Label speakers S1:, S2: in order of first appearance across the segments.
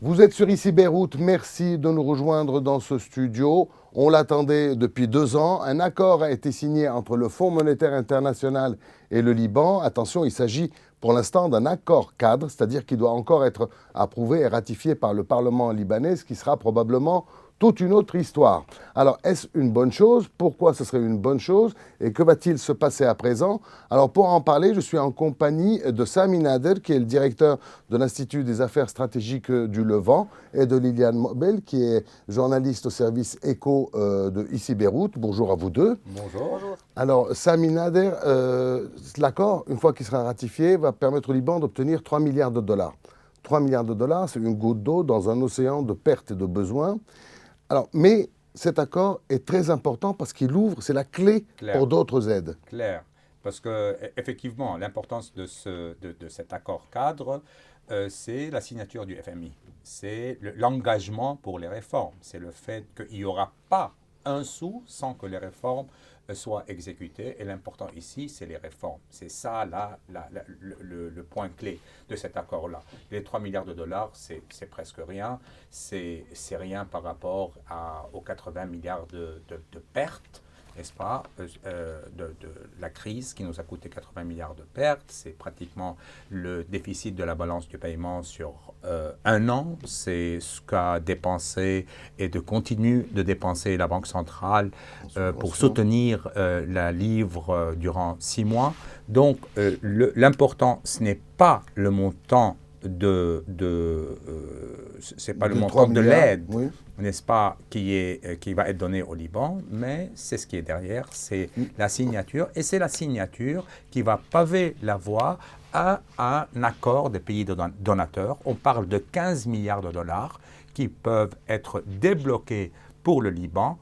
S1: Vous êtes sur Ici Beyrouth, merci de nous rejoindre dans ce studio. On l'attendait depuis 2 ans. Un accord a été signé entre le Fonds monétaire international et le Liban. Attention, il s'agit pour l'instant d'un accord cadre, c'est-à-dire qu'il doit encore être approuvé et ratifié par le Parlement libanais, ce qui sera probablement toute une autre histoire. Alors, est-ce une bonne chose? Pourquoi ce serait une bonne chose? Et que va-t-il se passer à présent? Alors, pour en parler, je suis en compagnie de Sami Nader, qui est le directeur de l'Institut des affaires stratégiques du Levant, et de Liliane Mobel, qui est journaliste au service éco de Ici Beyrouth. Bonjour à vous deux.
S2: Bonjour.
S3: Bonjour.
S1: Alors, Sami Nader, l'accord, une fois qu'il sera ratifié, va permettre au Liban d'obtenir 3 milliards de dollars. 3 milliards de dollars, c'est une goutte d'eau dans un océan de pertes et de besoins. Alors, mais cet accord est très important parce qu'il ouvre, c'est la clé pour d'autres aides.
S2: Clair. Parce que, effectivement, l'importance de cet accord cadre, c'est la signature du FMI. C'est l'engagement pour les réformes. C'est le fait qu'il n'y aura pas un sou sans que les réformes soient exécutées. Et l'important ici, c'est les réformes. C'est ça, le point clé de cet accord-là. Les 3 milliards de dollars, c'est presque rien. C'est rien par rapport aux 80 milliards de pertes, n'est-ce pas, de la crise qui nous a coûté 80 milliards de pertes. C'est pratiquement le déficit de la balance du paiement sur un an. C'est ce qu'a dépensé et continue de dépenser la Banque centrale pour soutenir la livre durant 6 mois. Donc, l'important, ce n'est pas le montant c'est pas le montant de l'aide, oui, n'est-ce pas, qui va être donné au Liban, mais c'est ce qui est derrière, c'est la signature, et c'est la signature qui va paver la voie à un accord des pays donateurs. On parle de 15 milliards de dollars qui peuvent être débloqués pour le Liban,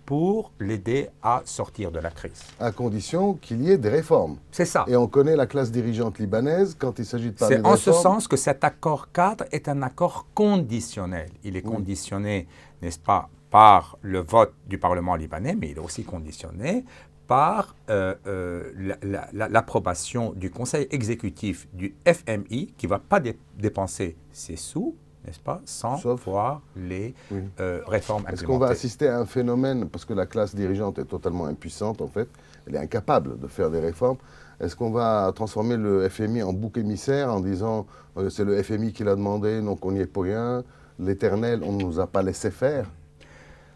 S2: pour l'aider à sortir de la crise.
S1: À condition qu'il y ait des réformes.
S2: C'est ça.
S1: Et on connaît la classe dirigeante libanaise quand il s'agit de parler de
S2: réformes. C'est en ce
S1: réformes.
S2: sens que cet accord cadre est un accord conditionnel. Il est conditionné, n'est-ce pas, par le vote du Parlement libanais, mais il est aussi conditionné par l'approbation du Conseil exécutif du FMI qui ne va pas dépenser ses sous, n'est-ce pas, sans voir les réformes implémentées.
S1: Est-ce qu'on va assister à un phénomène, parce que la classe dirigeante est totalement impuissante en fait, elle est incapable de faire des réformes, est-ce qu'on va transformer le FMI en bouc émissaire en disant c'est le FMI qui l'a demandé, donc on n'y est pour rien, l'éternel, on ne nous a pas laissé faire?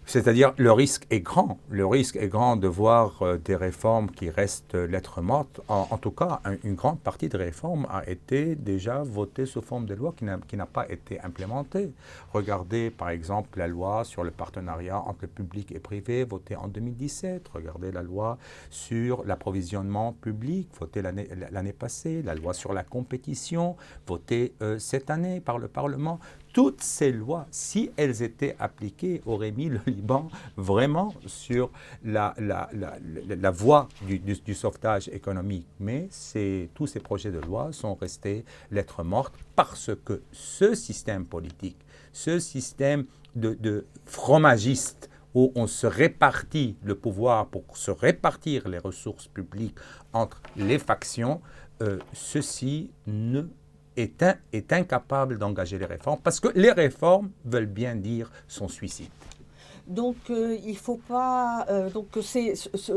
S2: C'est-à-dire, le risque est grand. Le risque est grand de voir des réformes qui restent lettres mortes. En tout cas, une grande partie des réformes a été déjà votée sous forme de loi qui n'a pas été implémentée. Regardez, par exemple, la loi sur le partenariat entre le public et privé, votée en 2017. Regardez la loi sur l'approvisionnement public, votée l'année passée. La loi sur la compétition, votée cette année par le Parlement. Toutes ces lois, si elles étaient appliquées, auraient mis le Liban vraiment sur la voie du sauvetage économique. Mais tous ces projets de loi sont restés lettres mortes parce que ce système politique, ce système de fromagiste où on se répartit le pouvoir pour se répartir les ressources publiques entre les factions, ceci est incapable d'engager les réformes parce que les réformes veulent bien dire son suicide.
S3: Donc, il faut pas.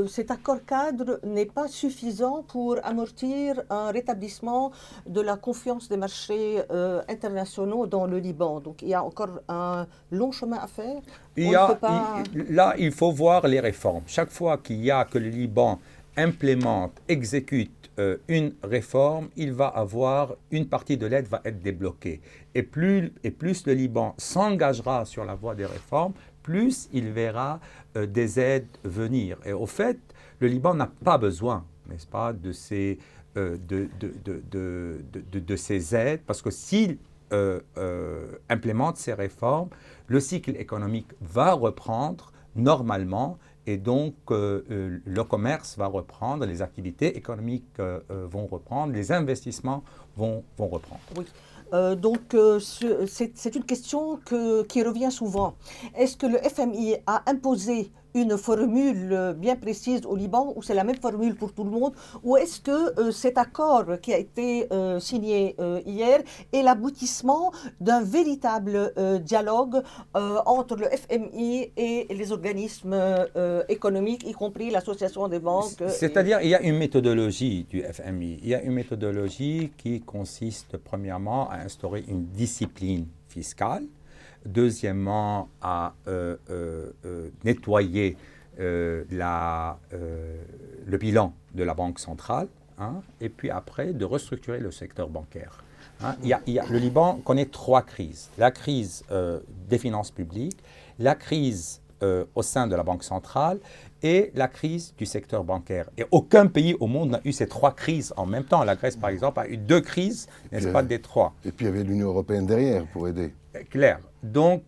S3: Cet accord cadre n'est pas suffisant pour amortir un rétablissement de la confiance des marchés internationaux dans le Liban. Donc, il y a encore un long chemin à faire.
S2: Là, il faut voir les réformes. Chaque fois que le Liban implémente, exécute une réforme, il va avoir une partie de l'aide va être débloquée. Et plus le Liban s'engagera sur la voie des réformes, plus il verra des aides venir. Et au fait, le Liban n'a pas besoin, n'est-ce pas, de ces aides, parce que s'il implémente ces réformes, le cycle économique va reprendre normalement. Et donc, le commerce va reprendre, les activités économiques vont reprendre, les investissements vont reprendre.
S3: Oui. C'est une question qui revient souvent. Est-ce que le FMI a imposé une formule bien précise au Liban ou c'est la même formule pour tout le monde? Ou est-ce que cet accord qui a été signé hier est l'aboutissement d'un véritable dialogue entre le FMI et les organismes économiques, y compris l'Association des banques?
S2: C'est-à-dire, il y a une méthodologie du FMI. Il y a une méthodologie qui consiste, premièrement, à instaurer une discipline fiscale. Deuxièmement, à nettoyer le bilan de la Banque centrale. Hein, et puis après, de restructurer le secteur bancaire. Hein. Le Liban connaît 3 crises. La crise des finances publiques, la crise au sein de la Banque centrale et la crise du secteur bancaire. Et aucun pays au monde n'a eu ces 3 crises en même temps. La Grèce, par exemple, a eu 2 crises, n'est-ce pas, des 3.
S1: Et puis il y avait l'Union européenne derrière pour aider.
S2: Clair. Donc,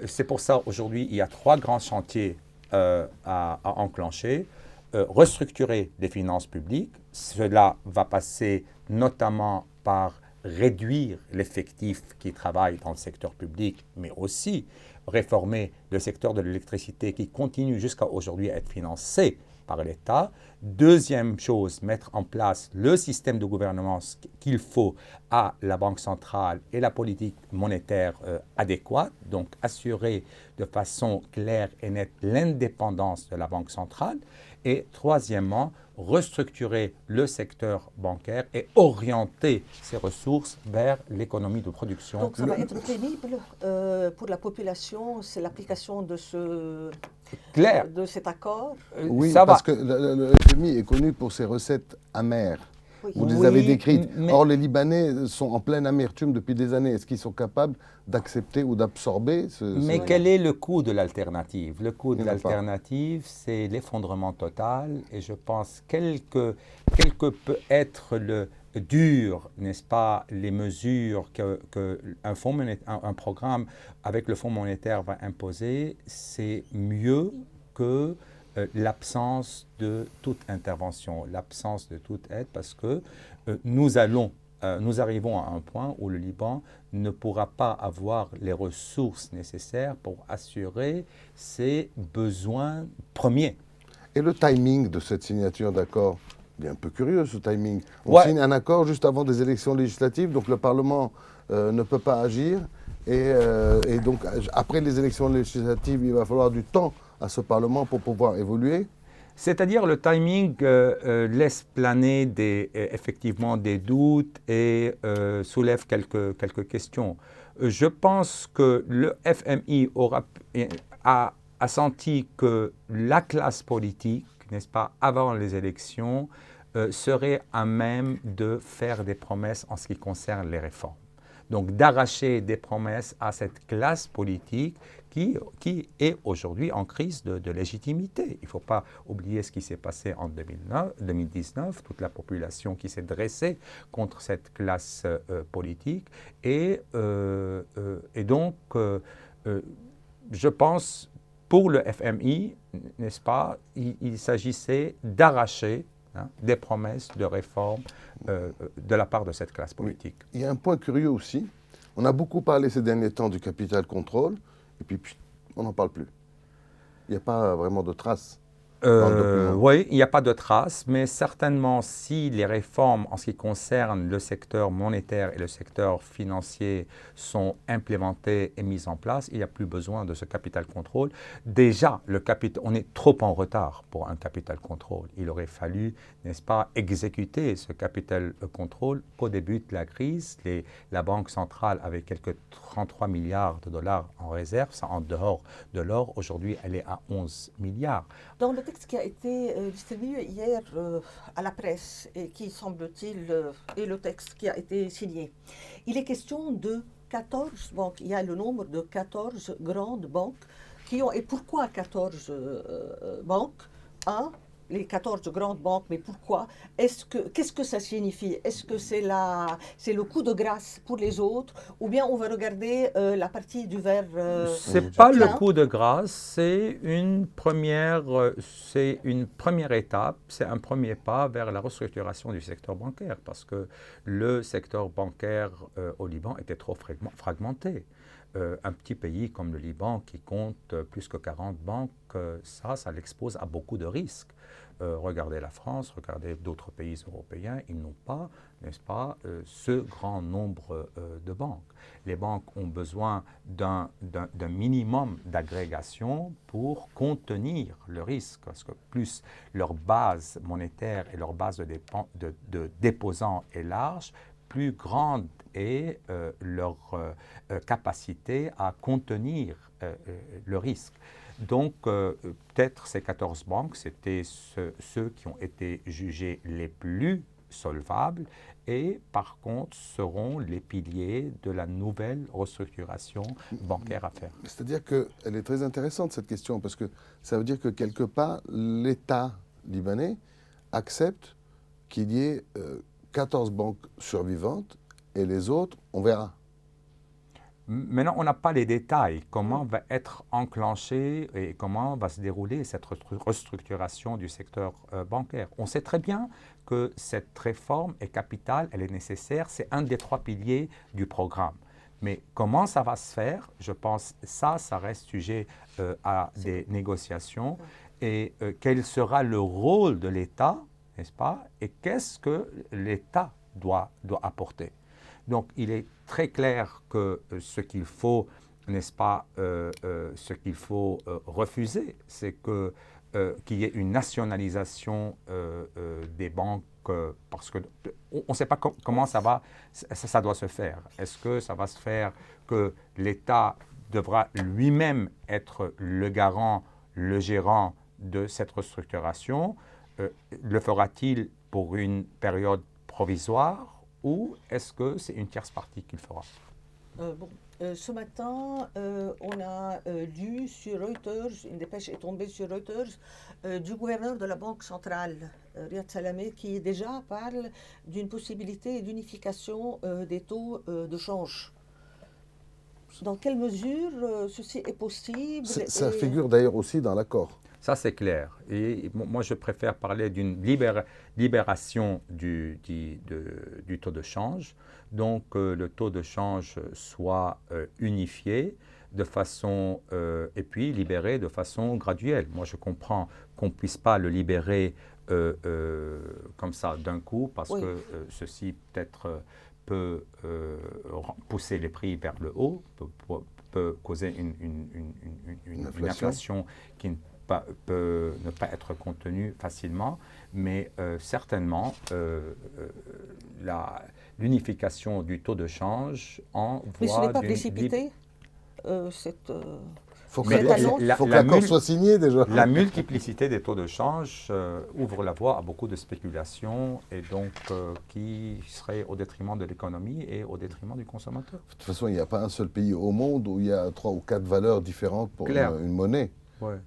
S2: c'est pour ça, aujourd'hui, il y a 3 grands chantiers à enclencher. Restructurer les finances publiques. Cela va passer notamment par réduire l'effectif qui travaille dans le secteur public, mais aussi réformer le secteur de l'électricité qui continue jusqu'à aujourd'hui à être financé par l'État. Deuxième chose, mettre en place le système de gouvernance qu'il faut à la Banque centrale et la politique monétaire adéquate, donc assurer de façon claire et nette l'indépendance de la Banque centrale. Et troisièmement, restructurer le secteur bancaire et orienter ses ressources vers l'économie de production.
S3: Donc ça va être pénible pour la population, c'est l'application de cet accord?
S1: Oui,
S2: ça
S1: parce
S2: va.
S1: que le FMI est connu pour ses recettes amères.
S3: Oui.
S1: Vous les
S2: Oui,
S1: avez décrites.
S2: mais-
S1: Or, les Libanais sont en pleine amertume depuis des années. Est-ce qu'ils sont capables d'accepter ou d'absorber
S2: Mais quel est le coût de l'alternative? Le coût de
S1: Il n'y en a pas.
S2: l'alternative, c'est l'effondrement total. Et je pense quel que peut être le dur, n'est-ce pas, les mesures un programme avec le Fonds monétaire va imposer, c'est mieux que l'absence de toute intervention, l'absence de toute aide, parce que nous arrivons à un point où le Liban ne pourra pas avoir les ressources nécessaires pour assurer ses besoins premiers.
S1: Et le timing de cette signature d'accord, il est un peu curieux ce timing. On
S2: Ouais.
S1: signe un accord juste avant des élections législatives, donc le Parlement ne peut pas agir. Et donc après les élections législatives, il va falloir du temps à ce Parlement pour pouvoir évoluer.
S2: C'est-à-dire le timing laisse planer effectivement des doutes et soulève quelques questions. Je pense que le FMI a senti que la classe politique, n'est-ce pas, avant les élections, serait à même de faire des promesses en ce qui concerne les réformes. Donc d'arracher des promesses à cette classe politique qui est aujourd'hui en crise de légitimité. Il ne faut pas oublier ce qui s'est passé en 2019, toute la population qui s'est dressée contre cette classe politique. Et donc, je pense, pour le FMI, n'est-ce pas, il s'agissait d'arracher des promesses de réforme de la part de cette classe politique.
S1: Il y a un point curieux aussi. On a beaucoup parlé ces derniers temps du capital contrôle, et puis on n'en parle plus. Il n'y a pas vraiment de traces dans le document.
S2: Oui, il n'y a pas de traces, mais certainement si les réformes en ce qui concerne le secteur monétaire et le secteur financier sont implémentées et mises en place, il n'y a plus besoin de ce capital contrôle. Déjà, on est trop en retard pour un capital contrôle. Il aurait fallu, n'est-ce pas, exécuter ce capital contrôle qu'au début de la crise. La Banque centrale avait quelques 33 milliards de dollars en réserve, ça en dehors de l'or. Aujourd'hui, elle est à 11 milliards.
S3: Dans le texte qui a été distribué hier à la presse et qui, semble-t-il, est le texte qui a été signé, il est question de 14 banques. Il y a le nombre de 14 grandes banques qui ont... Et pourquoi 14 banques? Les 14 grandes banques, mais pourquoi? Qu'est-ce que ça signifie? Est-ce que c'est le coup de grâce pour les autres, ou bien on va regarder la partie du verre
S2: C'est pas le
S3: plein?
S2: coup de grâce, c'est une première étape, c'est un premier pas vers la restructuration du secteur bancaire, parce que le secteur bancaire au Liban était trop fragmenté. un petit pays comme le Liban qui compte plus que 40 banques, ça l'expose à beaucoup de risques. Regardez la France, regardez d'autres pays européens, ils n'ont pas, n'est-ce pas, ce grand nombre de banques. Les banques ont besoin d'un minimum d'agrégation pour contenir le risque, parce que plus leur base monétaire et leur base de déposants est large, plus grande est leur capacité à contenir le risque. Donc, peut-être ces 14 banques, c'était ceux qui ont été jugés les plus solvables et, par contre, seront les piliers de la nouvelle restructuration bancaire à faire.
S1: C'est-à-dire qu'elle est très intéressante, cette question, parce que ça veut dire que, quelque part, l'État libanais accepte qu'il y ait 14 banques survivantes et les autres, on verra.
S2: Maintenant, on n'a pas les détails. Comment va être enclenchée et comment va se dérouler cette restructuration du secteur bancaire. On sait très bien que cette réforme est capitale, elle est nécessaire, c'est un des 3 piliers du programme. Mais comment ça va se faire, je pense ça reste sujet à des négociations. Et quel sera le rôle de l'État, n'est-ce pas, et qu'est-ce que l'État doit apporter. Donc, il est très clair que ce qu'il faut, n'est-ce pas, ce qu'il faut refuser, c'est qu'il y ait une nationalisation des banques, parce qu'on ne sait pas comment ça doit se faire. Est-ce que ça va se faire que l'État devra lui-même être le garant, le gérant de cette restructuration? Le fera-t-il pour une période provisoire? Ou est-ce que c'est une tierce partie qu'il fera?
S3: Ce matin, on a lu sur Reuters, une dépêche est tombée sur Reuters, du gouverneur de la Banque centrale, Riyad Salamé, qui déjà parle d'une possibilité d'unification des taux de change. Dans quelle mesure ceci est possible?
S1: Ça figure d'ailleurs aussi dans l'accord.
S2: Ça, c'est clair. Et moi, je préfère parler d'une libération du taux de change. Donc, le taux de change soit unifié de façon, et puis libéré de façon graduelle. Moi, je comprends qu'on ne puisse pas le libérer comme ça d'un coup, parce que ceci peut-être peut pousser les prix vers le haut, peut causer une inflation qui peut ne pas être contenue facilement, mais certainement l'unification du taux de change en voie...
S3: Mais ce n'est pas précipité
S1: faut que l'accord soit signé déjà.
S2: La multiplicité des taux de change ouvre la voie à beaucoup de spéculations et donc qui serait au détriment de l'économie et au détriment du consommateur.
S1: De toute façon, il n'y a pas un seul pays au monde où il y a 3 ou 4 valeurs différentes pour une monnaie,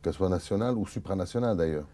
S1: qu'elle soit nationale ou supranationale d'ailleurs.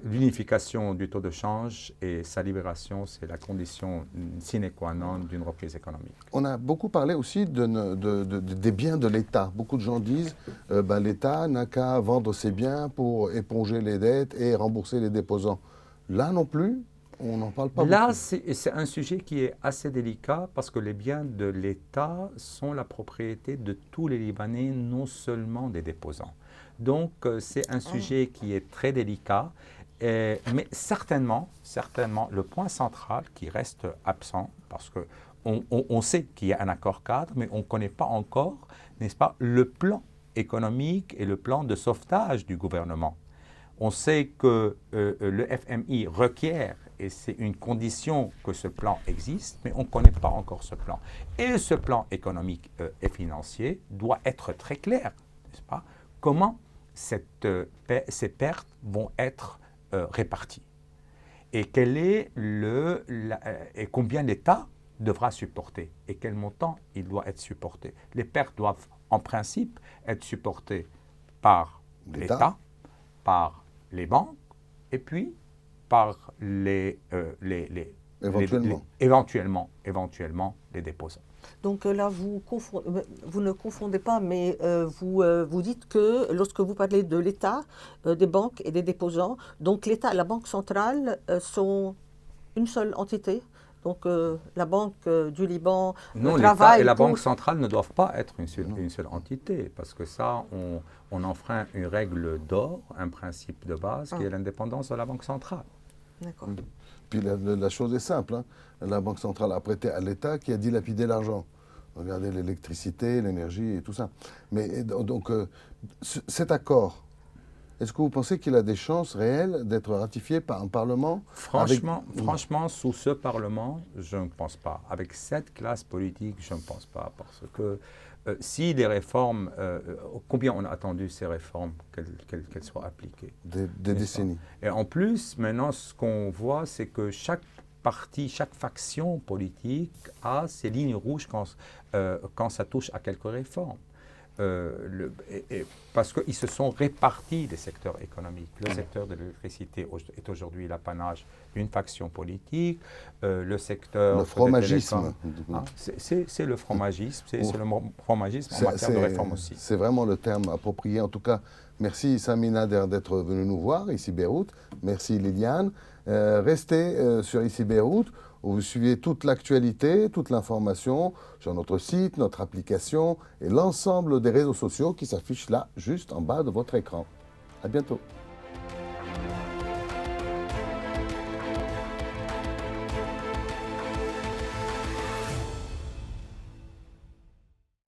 S2: L'unification du taux de change et sa libération, c'est la condition sine qua non d'une reprise économique.
S1: On a beaucoup parlé aussi des biens de l'État. Beaucoup de gens disent l'État n'a qu'à vendre ses biens pour éponger les dettes et rembourser les déposants. Là non plus, on n'en parle pas beaucoup.
S2: Là, c'est un sujet qui est assez délicat parce que les biens de l'État sont la propriété de tous les Libanais, non seulement des déposants. Donc, c'est un sujet qui est très délicat, mais certainement, le point central qui reste absent, parce qu'on sait qu'il y a un accord cadre, mais on ne connaît pas encore, n'est-ce pas, le plan économique et le plan de sauvetage du gouvernement. On sait que le FMI requiert, et c'est une condition que ce plan existe, mais on ne connaît pas encore ce plan. Et ce plan économique et financier doit être très clair, n'est-ce pas? Comment ces pertes vont être réparties et et combien l'État devra supporter et quel montant il doit être supporté. Les pertes doivent en principe être supportées par l'État, par les banques et puis par éventuellement les déposants.
S3: Donc là, vous ne confondez pas, mais vous dites que lorsque vous parlez de l'État, des banques et des déposants, donc l'État et la Banque centrale sont une seule entité, Donc la Banque du Liban
S2: Non, l'État
S3: travaille
S2: et la
S3: pour...
S2: Banque centrale ne doivent pas être une seule entité, parce que ça, on enfreint une règle d'or, un principe de base, qui est l'indépendance de la Banque centrale.
S3: D'accord.
S1: Puis la chose est simple, hein. La Banque centrale a prêté à l'État qui a dilapidé l'argent. Regardez l'électricité, l'énergie et tout ça. Mais donc, cet accord, est-ce que vous pensez qu'il a des chances réelles d'être ratifié par un Parlement
S2: Franchement, sous ce Parlement, je ne pense pas. Avec cette classe politique, je ne pense pas. Parce que si les réformes, combien on a attendu ces réformes qu'elles soient appliquées?
S1: Des décennies.
S2: Et en plus, maintenant, ce qu'on voit, c'est que chaque parti, chaque faction politique a ses lignes rouges quand ça touche à quelques réformes. Parce qu'ils se sont répartis des secteurs économiques. Le secteur de l'électricité est aujourd'hui l'apanage d'une faction politique. Le secteur...
S1: Le fromagisme.
S2: C'est le fromagisme. C'est le fromagisme en matière de réforme aussi.
S1: C'est vraiment le terme approprié. En tout cas, merci Samina d'être venu nous voir ici Beyrouth. Merci Liliane. Restez sur ici Beyrouth, où vous suivez toute l'actualité, toute l'information sur notre site, notre application et l'ensemble des réseaux sociaux qui s'affichent là, juste en bas de votre écran. À bientôt.